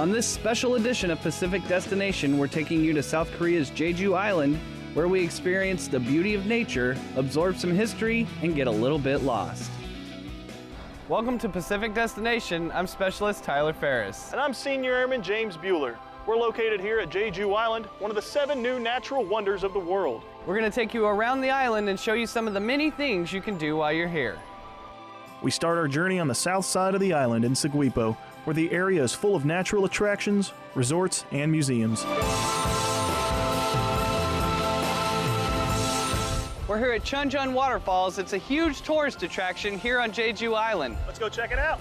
On this special edition of Pacific Destination, we're taking you to South Korea's Jeju Island, where we experience the beauty of nature, absorb some history, and get a little bit lost. Welcome to Pacific Destination. I'm Specialist Tyler Farris. And I'm Senior Airman James Buehler. We're located here at Jeju Island, one of the 7 new natural wonders of the world. We're going to take you around the island and show you some of the many things you can do while you're here. We start our journey on the south side of the island in Seogwipo, where the area is full of natural attractions, resorts, and museums. We're here at Chunjeon Waterfalls. It's a huge tourist attraction here on Jeju Island. Let's go check it out.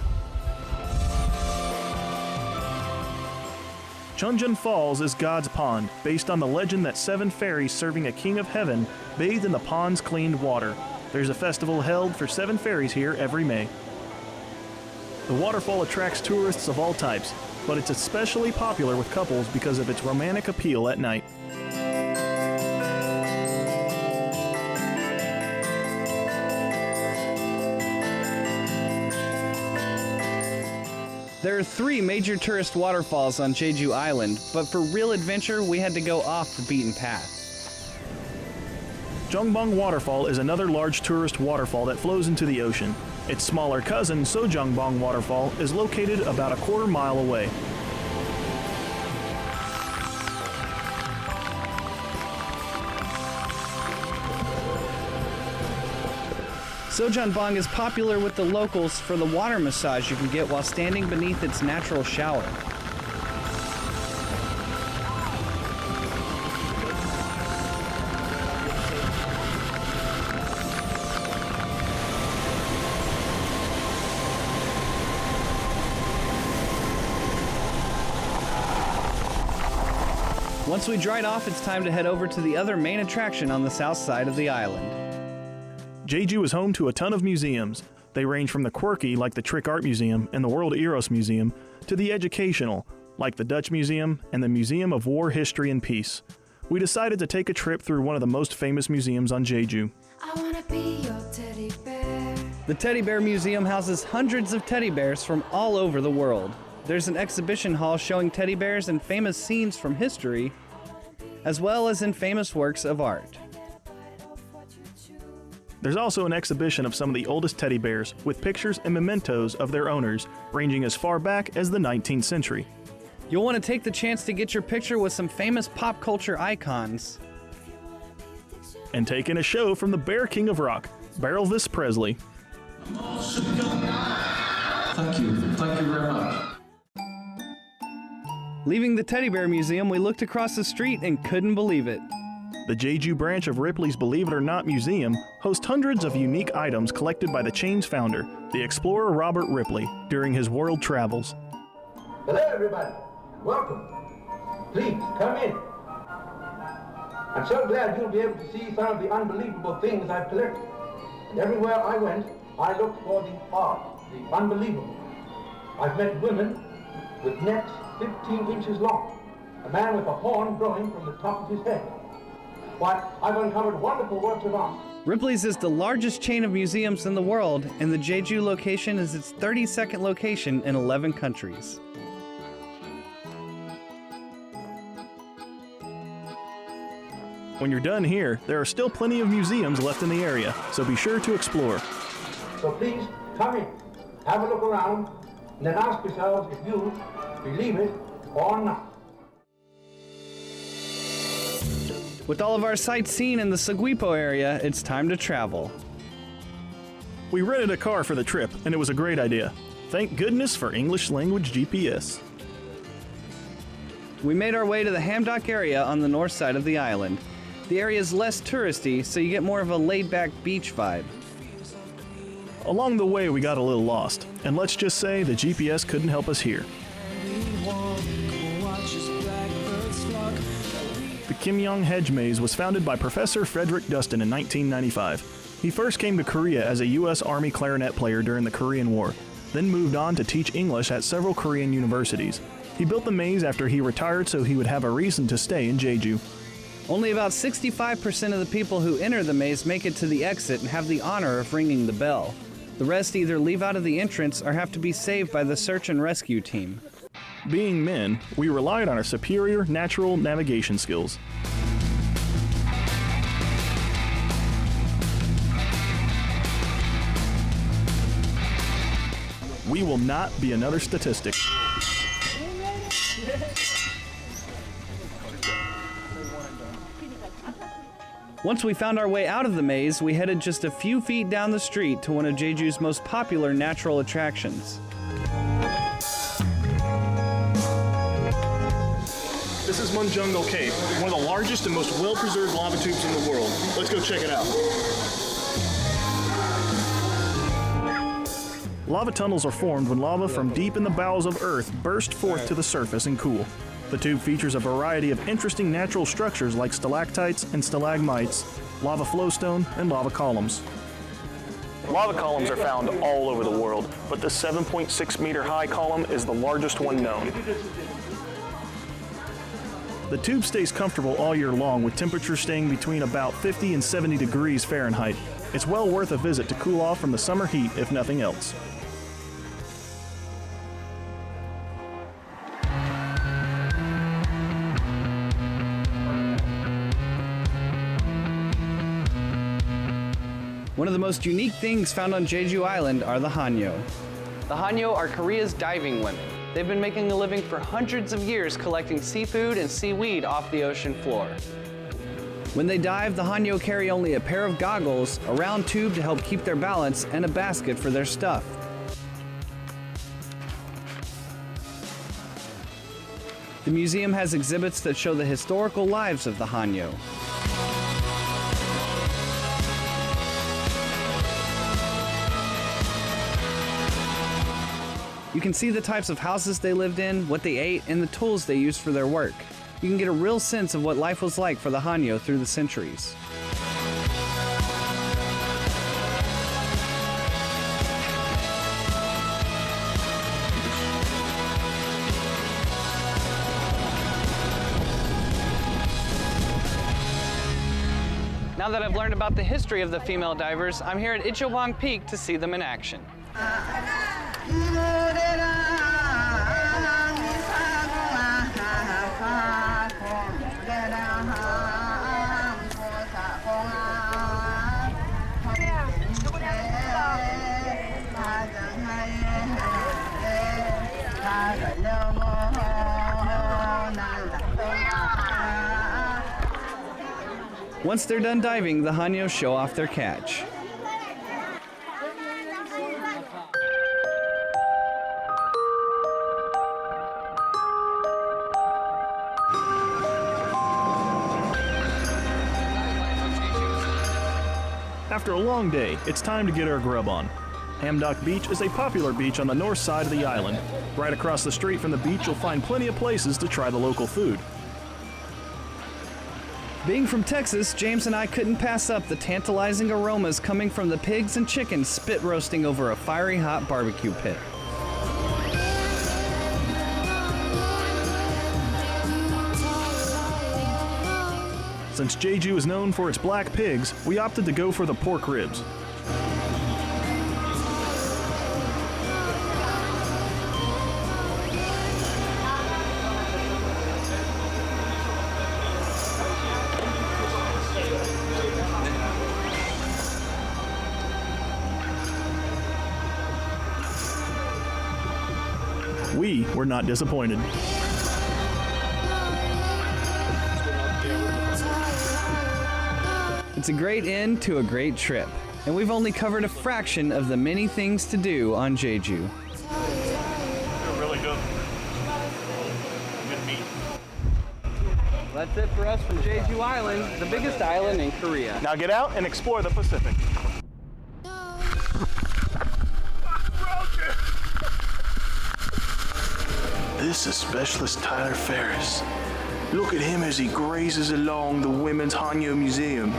Chunjeon Falls is God's pond, based on the legend that 7 fairies serving a king of heaven bathed in the pond's cleaned water. There's a festival held for 7 fairies here every May. The waterfall attracts tourists of all types, but it's especially popular with couples because of its romantic appeal at night. There are 3 major tourist waterfalls on Jeju Island, but for real adventure, we had to go off the beaten path. Jeongbong Waterfall is another large tourist waterfall that flows into the ocean. Its smaller cousin, Sojeongbong Waterfall, is located about a quarter mile away. Sojeongbong is popular with the locals for the water massage you can get while standing beneath its natural shower. Once we dried off, it's time to head over to the other main attraction on the south side of the island. Jeju is home to a ton of museums. They range from the quirky, like the Trick Art Museum and the World Eros Museum, to the educational, like the Dutch Museum and the Museum of War, History, and Peace. We decided to take a trip through one of the most famous museums on Jeju. I wanna be your teddy bear. The Teddy Bear Museum houses hundreds of teddy bears from all over the world. There's an exhibition hall showing teddy bears and famous scenes from history, as well as in famous works of art. There's also an exhibition of some of the oldest teddy bears, with pictures and mementos of their owners, ranging as far back as the 19th century. You'll want to take the chance to get your picture with some famous pop culture icons. And take in a show from the Bear King of Rock, Elvis Presley. Thank you very much. Leaving the Teddy Bear Museum, we looked across the street and couldn't believe it. The Jeju branch of Ripley's Believe It or Not Museum hosts hundreds of unique items collected by the chain's founder, the explorer Robert Ripley, during his world travels. Hello everybody, welcome. Please, come in. I'm so glad you'll be able to see some of the unbelievable things I've collected. And everywhere I went, I looked for the art, the unbelievable. I've met women with necks 15 inches long, a man with a horn growing from the top of his head. Why, I've uncovered wonderful works of art. Ripley's is the largest chain of museums in the world, and the Jeju location is its 32nd location in 11 countries. When you're done here, there are still plenty of museums left in the area, so be sure to explore. So please, come in, have a look around, and then ask yourselves if you believe it or not. With all of our sights seen in the Seogwipo area, it's time to travel. We rented a car for the trip, and it was a great idea. Thank goodness for English language GPS. We made our way to the Hamdok area on the north side of the island. The area is less touristy, so you get more of a laid-back beach vibe. Along the way, we got a little lost, and let's just say the GPS couldn't help us here. The Kimyong Hedge Maze was founded by Professor Frederick Dustin in 1995. He first came to Korea as a U.S. Army clarinet player during the Korean War, then moved on to teach English at several Korean universities. He built the maze after he retired so he would have a reason to stay in Jeju. Only about 65% of the people who enter the maze make it to the exit and have the honor of ringing the bell. The rest either leave out of the entrance or have to be saved by the search and rescue team. Being men, we relied on our superior natural navigation skills. We will not be another statistic. Once we found our way out of the maze, we headed just a few feet down the street to one of Jeju's most popular natural attractions. This is Munjungal Cave, one of the largest and most well-preserved lava tubes in the world. Let's go check it out. Lava tunnels are formed when lava from deep in the bowels of Earth burst forth to the surface and cool. The tube features a variety of interesting natural structures like stalactites and stalagmites, lava flowstone, and lava columns. Lava columns are found all over the world, but the 7.6 meter high column is the largest one known. The tube stays comfortable all year long, with temperatures staying between about 50 and 70 degrees Fahrenheit. It's well worth a visit to cool off from the summer heat, if nothing else. One of the most unique things found on Jeju Island are the Hanyo. The Hanyo are Korea's diving women. They've been making a living for hundreds of years collecting seafood and seaweed off the ocean floor. When they dive, the Hanyo carry only a pair of goggles, a round tube to help keep their balance, and a basket for their stuff. The museum has exhibits that show the historical lives of the Hanyo. You can see the types of houses they lived in, what they ate, and the tools they used for their work. You can get a real sense of what life was like for the Hanyo through the centuries. Now that I've learned about the history of the female divers, I'm here at Ichobang Peak to see them in action. Once they're done diving, the Hanyo show off their catch. After a long day, it's time to get our grub on. Hamdok Beach is a popular beach on the north side of the island. Right across the street from the beach, you'll find plenty of places to try the local food. Being from Texas, James and I couldn't pass up the tantalizing aromas coming from the pigs and chickens spit roasting over a fiery hot barbecue pit. Since Jeju is known for its black pigs, we opted to go for the pork ribs. We were not disappointed. It's a great end to a great trip, and we've only covered a fraction of the many things to do on Jeju. They're really good. Good meat. That's it for us from Jeju Island, the biggest island in Korea. Now get out and explore the Pacific. This is Specialist Tyler Farris. Look at him as he grazes along the Women's Hanyo Museum.